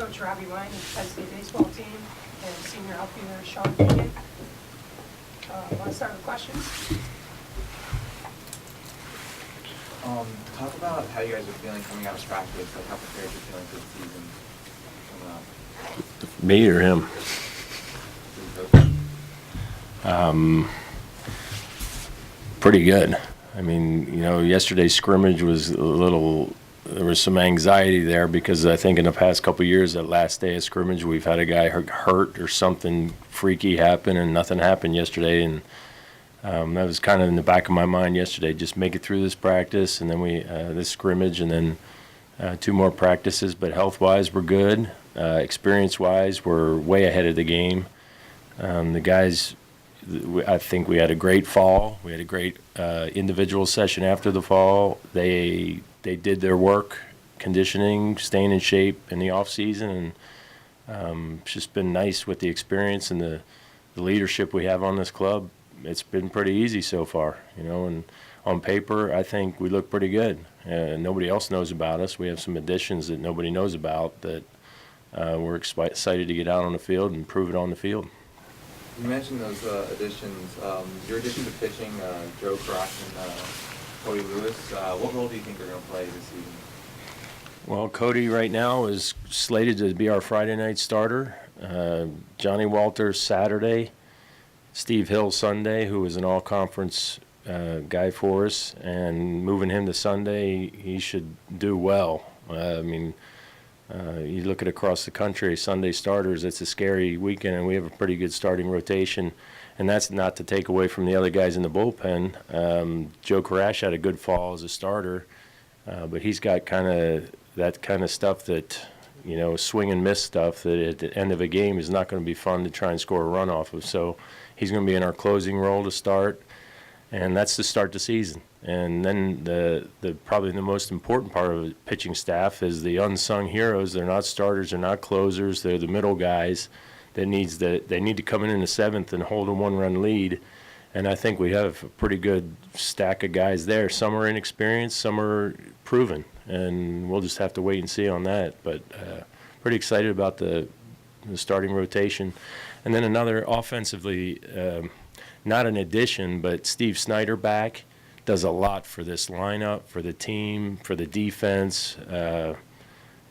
Coach Robbie Wang of the Penn State Baseball team and senior outfielder Sean Deegan. Want to start with questions? Talk about how you guys are feeling coming out of practice, like how prepared you're feeling for the season coming up. Me or him? Pretty good. I mean, yesterday's scrimmage was there was some anxiety there because I think in the past couple of years, that last day of scrimmage, we've had a guy hurt or something freaky happen, and nothing happened yesterday. And that was kind of in the back of my mind yesterday, just make it through this practice, and then this scrimmage, and then 2 more practices. But health-wise, we're good. Experience-wise, we're way ahead of the game. The guys, I think we had a great fall. We had a great individual session after the fall. They did their work, conditioning, staying in shape in the off season, and it's just been nice with the experience and the leadership we have on this club. It's been pretty easy so far, and on paper, I think we look pretty good. Nobody else knows about us. We have some additions that nobody knows about that we're excited to get out on the field and prove it on the field. You mentioned those additions. Your addition to pitching, Joe Cross and Cody Lewis. What role do you think they're going to play this season? Well, Cody right now is slated to be our Friday night starter. Johnny Walters Saturday. Steve Hill Sunday, who was an all-conference guy for us, and moving him to Sunday, he should do well. You look at across the country, Sunday starters, it's a scary weekend, and we have a pretty good starting rotation. And that's not to take away from the other guys in the bullpen. Joe Karash had a good fall as a starter, but he's got that kind of stuff that, swing and miss stuff that at the end of a game is not going to be fun to try and score a run off of. So he's going to be in our closing role to start, and that's to start the season. And then the probably the most important part of the pitching staff is the unsung heroes. They're not starters, they're not closers, they're the middle guys that they need to come in the 7th and hold a 1-run lead. And I think we have a pretty good stack of guys there. Some are inexperienced, some are proven, and we'll just have to wait and see on that. But pretty excited about the starting rotation. And then another offensively, not an addition, but Steve Snyder back. Does a lot for this lineup, for the team, for the defense.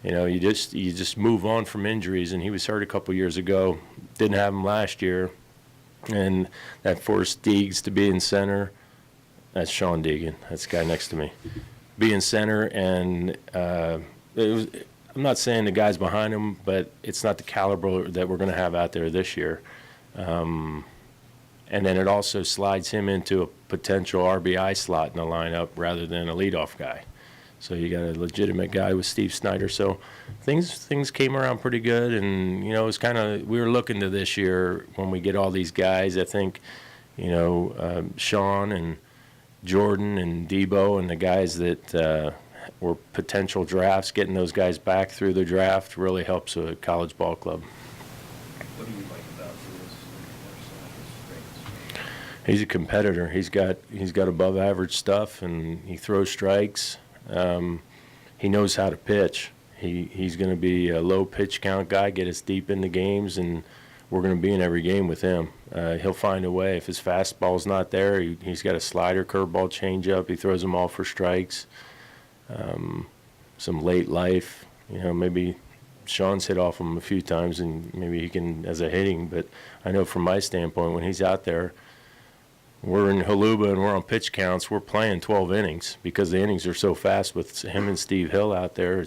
You just move on from injuries, and he was hurt a couple years ago. Didn't have him last year, and that forced Deegs to be in center. That's Sean Deegan. That's the guy next to me. Be in center, and I'm not saying the guys behind him, but it's not the caliber that we're going to have out there this year. And then it also slides him into a potential RBI slot in the lineup rather than a leadoff guy. So you got a legitimate guy with Steve Snyder. So things came around pretty good, and it was we were looking to this year when we get all these guys. I think Sean and Jordan and Debo and the guys that were potential drafts, getting those guys back through the draft really helps a college ball club. What do you like about Lewis? He's a competitor. He's got above average stuff, and he throws strikes. He knows how to pitch. He's going to be a low pitch count guy, get us deep into games, and we're going to be in every game with him. He'll find a way. If his fastball's not there, he's got a slider, curveball, changeup. He throws them all for strikes. Some late life, maybe Sean's hit off him a few times, and maybe he can as a hitting. But I know from my standpoint, when he's out there, we're in Haluba and we're on pitch counts. We're playing 12 innings because the innings are so fast with him and Steve Hill out there.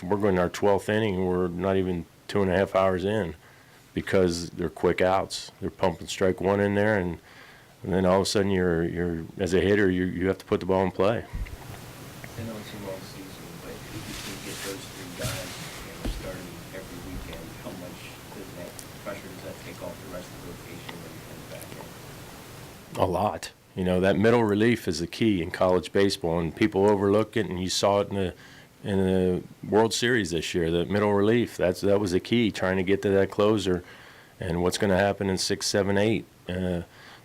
We're going our 12th inning, and we're not even 2.5 hours in because they're quick outs. They're pumping strike one in there, and then all of a sudden you're as a hitter, you have to put the ball in play. I know it's a long season, but if you can get those 3 guys starting every weekend, how much pressure does that take off the rest of the rotation when you come back in? A lot. That middle relief is the key in college baseball, and people overlook it, and you saw it in the World Series this year, the middle relief. That was the key, trying to get to that closer, and what's going to happen in 6, 7, 8.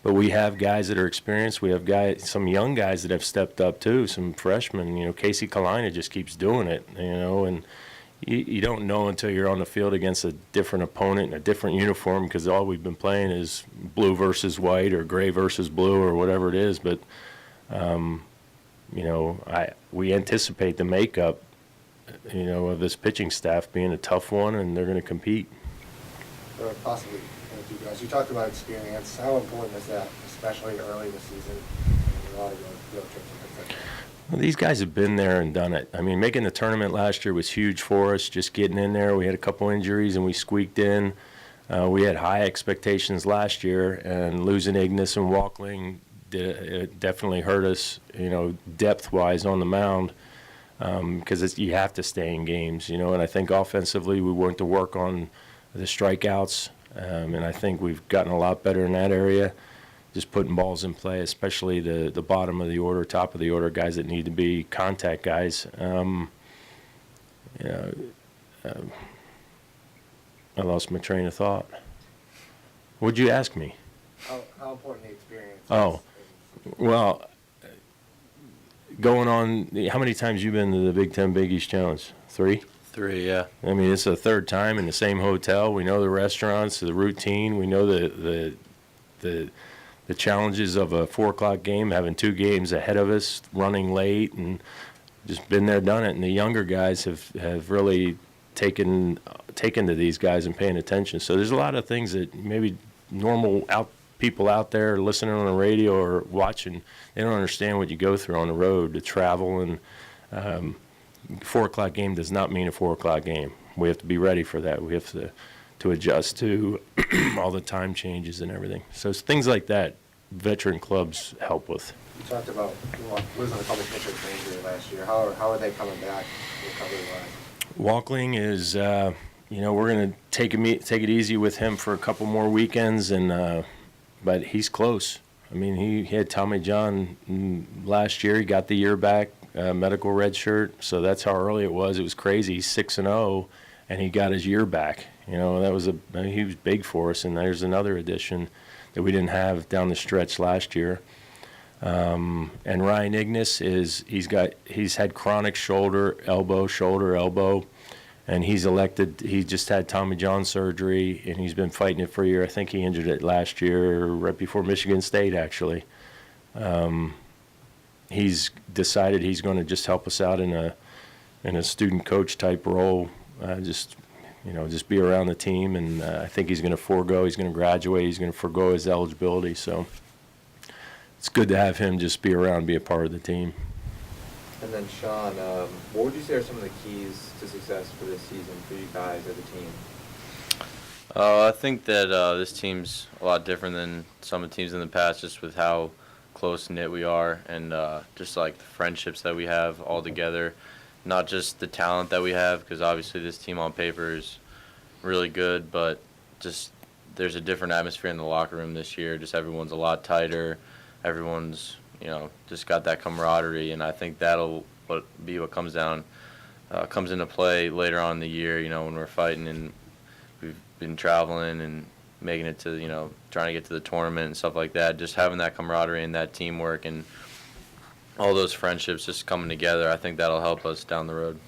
But we have guys that are experienced. We have some young guys that have stepped up too, some freshmen. Casey Kalina just keeps doing it, and You don't know until you're on the field against a different opponent in a different uniform, because all we've been playing is blue versus white or gray versus blue or whatever it is. But, we anticipate the makeup, of this pitching staff being a tough one, and they're going to compete. Or possibly with you guys. You talked about experience. How important is that, especially early in the season? A lot of road trips and things like that. Well, these guys have been there and done it. I mean, making the tournament last year was huge for us, just getting in there. We had a couple injuries, and we squeaked in. We had high expectations last year, and losing Ignis and Walkling it definitely hurt us, depth-wise on the mound, because you have to stay in games, and I think offensively we went to work on the strikeouts, and I think we've gotten a lot better in that area, just putting balls in play, especially the bottom of the order, top of the order, guys that need to be contact guys. I lost my train of thought. What'd you ask me? How important the experience is. Oh. Well, going on, how many times you been to the Big Ten Big East Challenge? 3? 3, yeah. I mean, it's the third time in the same hotel. We know the restaurants, the routine. We know the challenges of a 4 o'clock game, having 2 games ahead of us, running late, and just been there, done it. And the younger guys have really taken to these guys and paying attention. So there's a lot of things that maybe normal people out there listening on the radio or watching, they don't understand what you go through on the road to travel. And 4 o'clock game does not mean a 4 o'clock game. We have to be ready for that. We have to adjust to all the time changes and everything. So it's things like that veteran clubs help with. You talked about losing a couple pitchers to injury last year. How are they coming back recovery-wise? Walkling is, we're going to take it easy with him for a couple more weekends, and but he's close. I mean, he had Tommy John last year. He got the year back, medical red shirt. So that's how early it was. It was crazy. He's 6-0, and he got his year back. He was big for us. And there's another addition that we didn't have down the stretch last year. And Ryan Ignis he's had chronic shoulder, elbow. And he just had Tommy John surgery, and he's been fighting it for a year. I think he injured it last year, right before Michigan State, actually. He's decided he's going to just help us out in a student coach type role, just be around the team. And I think he's going to graduate, he's going to forego his eligibility. So it's good to have him just be around, be a part of the team. And then, Sean, what would you say are some of the keys to success for this season for you guys as a team? I think that this team's a lot different than some of the teams in the past, just with how close-knit we are, and just like the friendships that we have all together. Not just the talent that we have, because obviously this team on paper is really good, but just there's a different atmosphere in the locker room this year. Just everyone's a lot tighter. Everyone's just got that camaraderie, and I think that'll be what comes into play later on in the year, when we're fighting and we've been traveling and making it to, trying to get to the tournament and stuff like that. Just having that camaraderie and that teamwork and all those friendships just coming together, I think that'll help us down the road.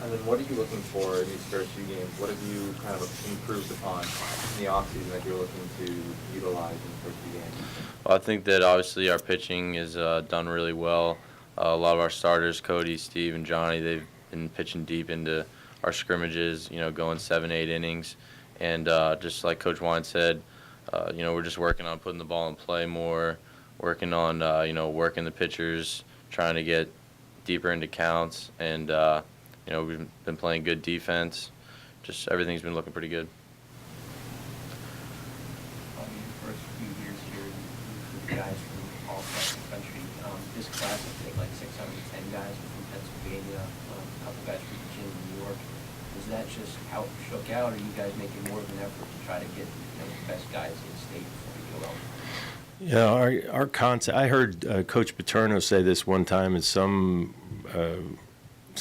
And then what are you looking for in these first few games? What have you kind of improved upon in the offseason that you're looking to utilize in the first few games? Well, I think that obviously our pitching is done really well. A lot of our starters, Cody, Steve, and Johnny, they've been pitching deep into our scrimmages, going 7-8 innings. And just like Coach Wine said, we're just working on putting the ball in play more, working on, working the pitchers, trying to get deeper into counts. And, we've been playing good defense. Just everything's been looking pretty good. Your first few years here, you guys from all across the country. This class, I think, like 610 guys from Pennsylvania, a couple guys from Virginia, New York. Is that just how it shook out, or are you guys making more of an effort to try to get the best guys in the state before you go out? Yeah, our concept. I heard Coach Paterno say this one time at some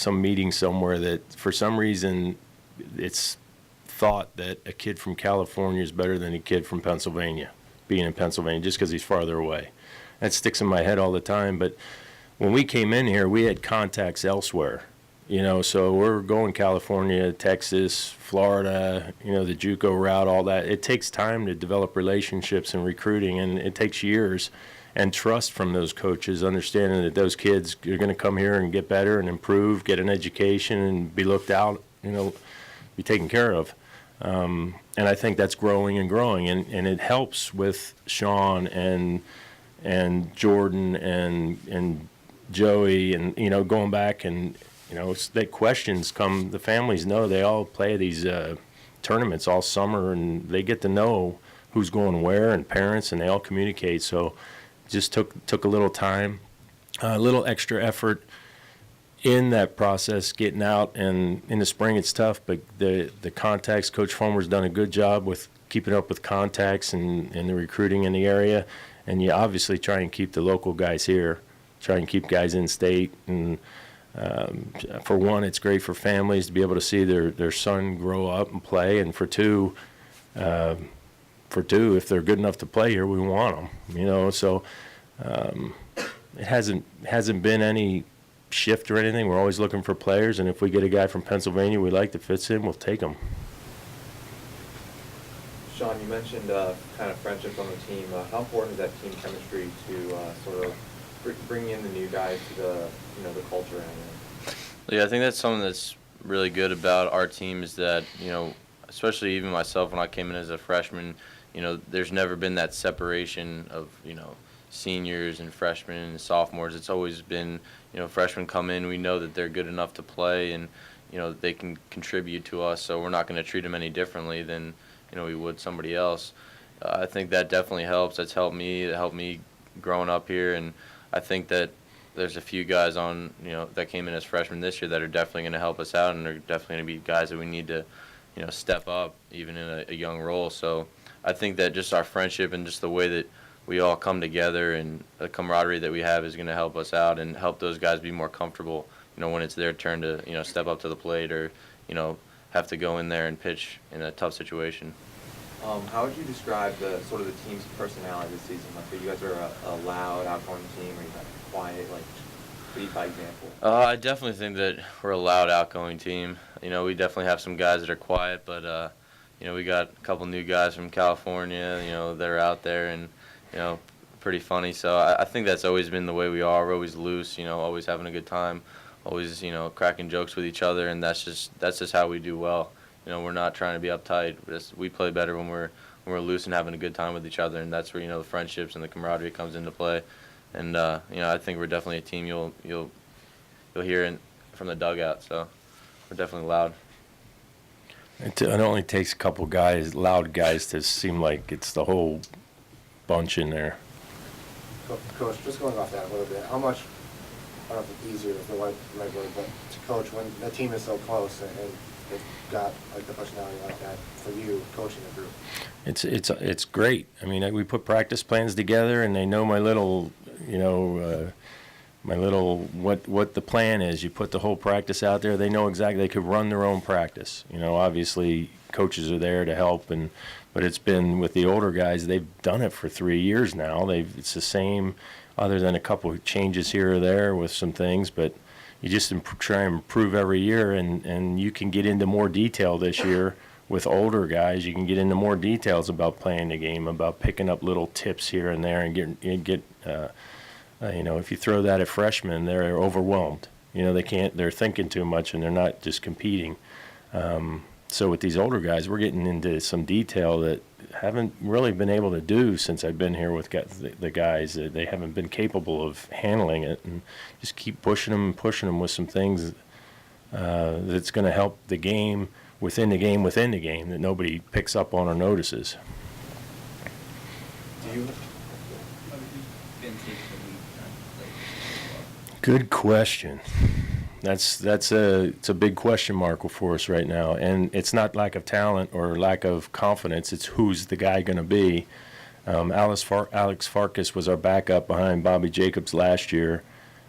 meeting somewhere, that for some reason it's thought that a kid from California is better than a kid from Pennsylvania, being in Pennsylvania, just because he's farther away. That sticks in my head all the time. But when we came in here, we had contacts elsewhere. So we're going California, Texas, Florida, the JUCO route, all that. It takes time to develop relationships and recruiting, and it takes years and trust from those coaches, understanding that those kids are going to come here and get better and improve, get an education, and be looked out, be taken care of. And I think that's growing and growing, and it helps with Sean and Jordan and Joey, and going back, and the questions come. The families know they all play these tournaments all summer, and they get to know who's going where, and parents, and they all communicate. So it just took a little time, a little extra effort in that process, getting out. And in the spring it's tough, but the contacts, Coach Fulmer's done a good job with keeping up with contacts and the recruiting in the area. And you obviously try and keep the local guys here, try and keep guys in state. And for one, it's great for families to be able to see their son grow up and play. And for two, if they're good enough to play here, we want them. So it hasn't been any shift or anything. We're always looking for players, and if we get a guy from Pennsylvania we like that fits in, we'll take him. Sean, you mentioned kind of friendships on the team. How important is that team chemistry to sort of bring in the new guys to the culture? Yeah, I think that's something that's really good about our team is that, especially even myself when I came in as a freshman, there's never been that separation of, seniors and freshmen and sophomores. It's always been, freshmen come in, we know that they're good enough to play, and, they can contribute to us, so we're not going to treat them any differently than, we would somebody else. I think that definitely helps. That's helped me. It helped me growing up here, and I think that there's a few guys on, that came in as freshmen this year that are definitely going to help us out, and they're definitely going to be guys that we need to, step up even in a young role. So I think that just our friendship and just the way that we all come together and the camaraderie that we have is going to help us out and help those guys be more comfortable, when it's their turn to, step up to the plate or, have to go in there and pitch in a tough situation. How would you describe the team's personality this season? Like, you guys are a loud, outgoing team, or you guys are quiet? Like, lead by example. I definitely think that we're a loud, outgoing team. We definitely have some guys that are quiet, but we got a couple new guys from California, that are out there and pretty funny. So I think that's always been the way we are. We're always loose, always having a good time, always cracking jokes with each other, and that's just how we do well. We're not trying to be uptight. We play better when we're loose and having a good time with each other, and that's where the friendships and the camaraderie comes into play. And I think we're definitely a team you'll hear from the dugout. So we're definitely loud. It only takes a couple guys, loud guys, to seem like it's the whole bunch in there. Coach, just going off that a little bit, how much, I don't know if easier is the right word, but to coach when the team is so close and they've got like the personality like that for you coaching the group? It's great. I mean, we put practice plans together, and they know my little, what the plan is. You put the whole practice out there. They know exactly. They could run their own practice. Obviously coaches are there to help, but it's been with the older guys. They've done it for 3 years now. It's the same, other than a couple of changes here or there with some things, but you just try and improve every year, and you can get into more detail this year with older guys. You can get into more details about playing the game, about picking up little tips here and there, and get if you throw that at freshmen, they're overwhelmed. They're thinking too much, and they're not just competing. So with these older guys, we're getting into some detail that haven't really been able to do since I've been here with the guys. They haven't been capable of handling it, and just keep pushing them with some things that's going to help the game within the game that nobody picks up on or notices. Do you? Good question. It's a big question mark for us right now, and it's not lack of talent or lack of confidence. It's who's the guy going to be. Alex Farkas was our backup behind Bobby Jacobs last year,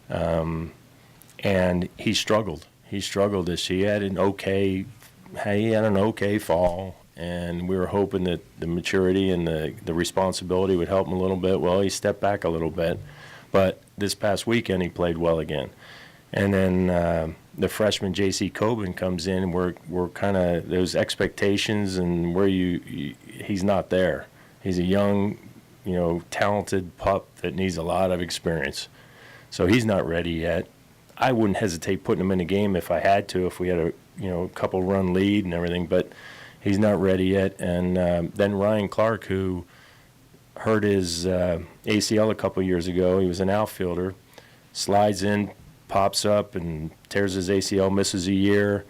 and he struggled. He struggled this year. He had an okay fall, and we were hoping that the maturity and the responsibility would help him a little bit. Well, he stepped back a little bit, but this past weekend he played well again. And then the freshman J.C. Coben comes in, and we're kind of those expectations and where he's not there. He's a young, talented pup that needs a lot of experience. So he's not ready yet. I wouldn't hesitate putting him in a game if I had to, if we had a couple run lead and everything, but he's not ready yet. And then Ryan Clark, who hurt his ACL a couple years ago, he was an outfielder, slides in, pops up and tears his ACL, misses a year,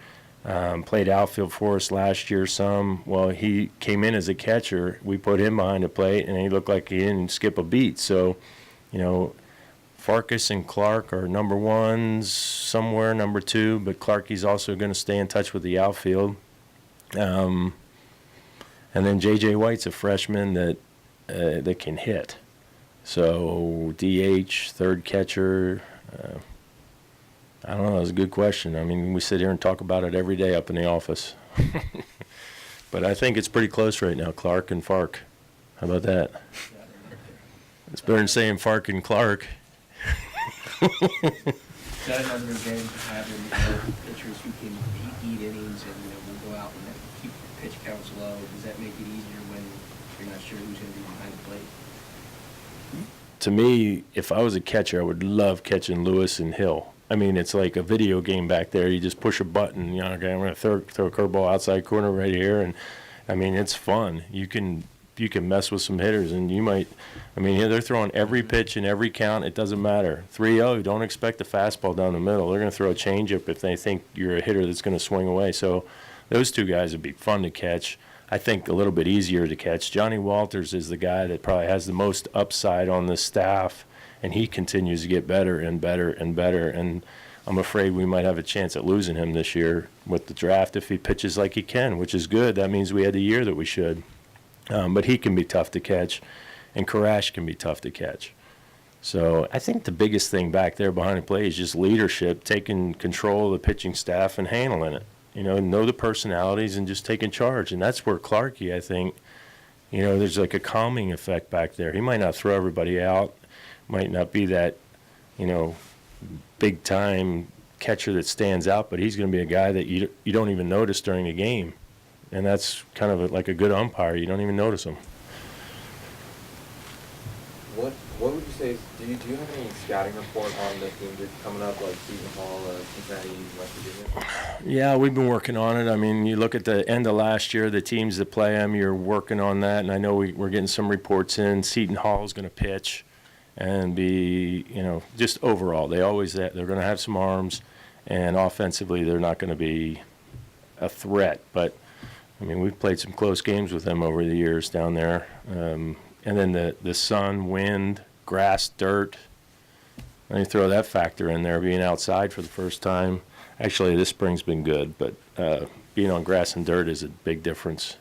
played outfield for us last year some. Well, he came in as a catcher. We put him behind the plate, and he looked like he didn't skip a beat. So, Farkas and Clark are number ones, somewhere number two, but Clarkie's also going to stay in touch with the outfield. And then J.J. White's a freshman that can hit. So DH, third catcher, I don't know. It's a good question. I mean, we sit here and talk about it every day up in the office. But I think it's pretty close right now, Clark and Fark. How about that? It's better than saying Fark and Clark. Is that another advantage of having pitchers who can eat innings and will go out and keep pitch counts low? Does that make it easier when you're not sure who's going to be behind the plate? To me, if I was a catcher, I would love catching Lewis and Hill. I mean, it's like a video game back there. You just push a button, okay, I'm going to throw a curveball outside corner right here, and I mean, it's fun. You can mess with some hitters, and they're throwing every pitch in every count. It doesn't matter. 3-0, don't expect a fastball down the middle. They're going to throw a changeup if they think you're a hitter that's going to swing away. So those two guys would be fun to catch. I think a little bit easier to catch. Johnny Walters is the guy that probably has the most upside on the staff, and he continues to get better and better and better. And I'm afraid we might have a chance at losing him this year with the draft if he pitches like he can, which is good. That means we had the year that we should. But he can be tough to catch, and Karash can be tough to catch. So I think the biggest thing back there behind the plate is just leadership, taking control of the pitching staff and handling it. Know the personalities and just taking charge. And that's where Clarkie, I think, there's like a calming effect back there. He might not throw everybody out, might not be that, big-time catcher that stands out, but he's going to be a guy that you don't even notice during the game. And that's kind of like a good umpire. You don't even notice him. What would you say? Do you have any scouting report on the teams that's coming up, like Seton Hall, Cincinnati, West Virginia? Yeah, we've been working on it. I mean, you look at the end of last year, the teams that play them, you're working on that. And I know we're getting some reports in. Seton Hall is going to pitch and be, just overall. They're going to have some arms, and offensively they're not going to be a threat. But we've played some close games with them over the years down there. And then the sun, wind, grass, dirt. Let me throw that factor in there, being outside for the first time. Actually, this spring's been good, but being on grass and dirt is a big difference.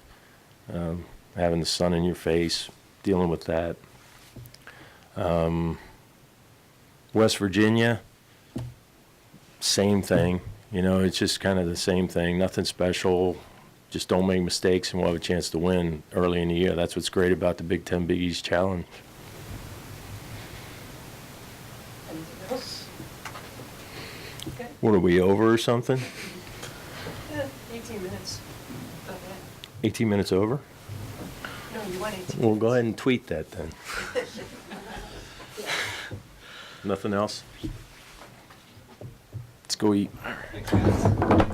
Having the sun in your face, dealing with that. West Virginia, same thing. It's just kind of the same thing. Nothing special. Just don't make mistakes, and we'll have a chance to win early in the year. That's what's great about the Big Ten Big East Challenge. Anything else? Okay. What, are we over or something? 18 minutes. Not bad. 18 minutes over? No, you went 18 Well, minutes. go ahead and tweet that then. Nothing else? Let's go eat. Thanks, guys.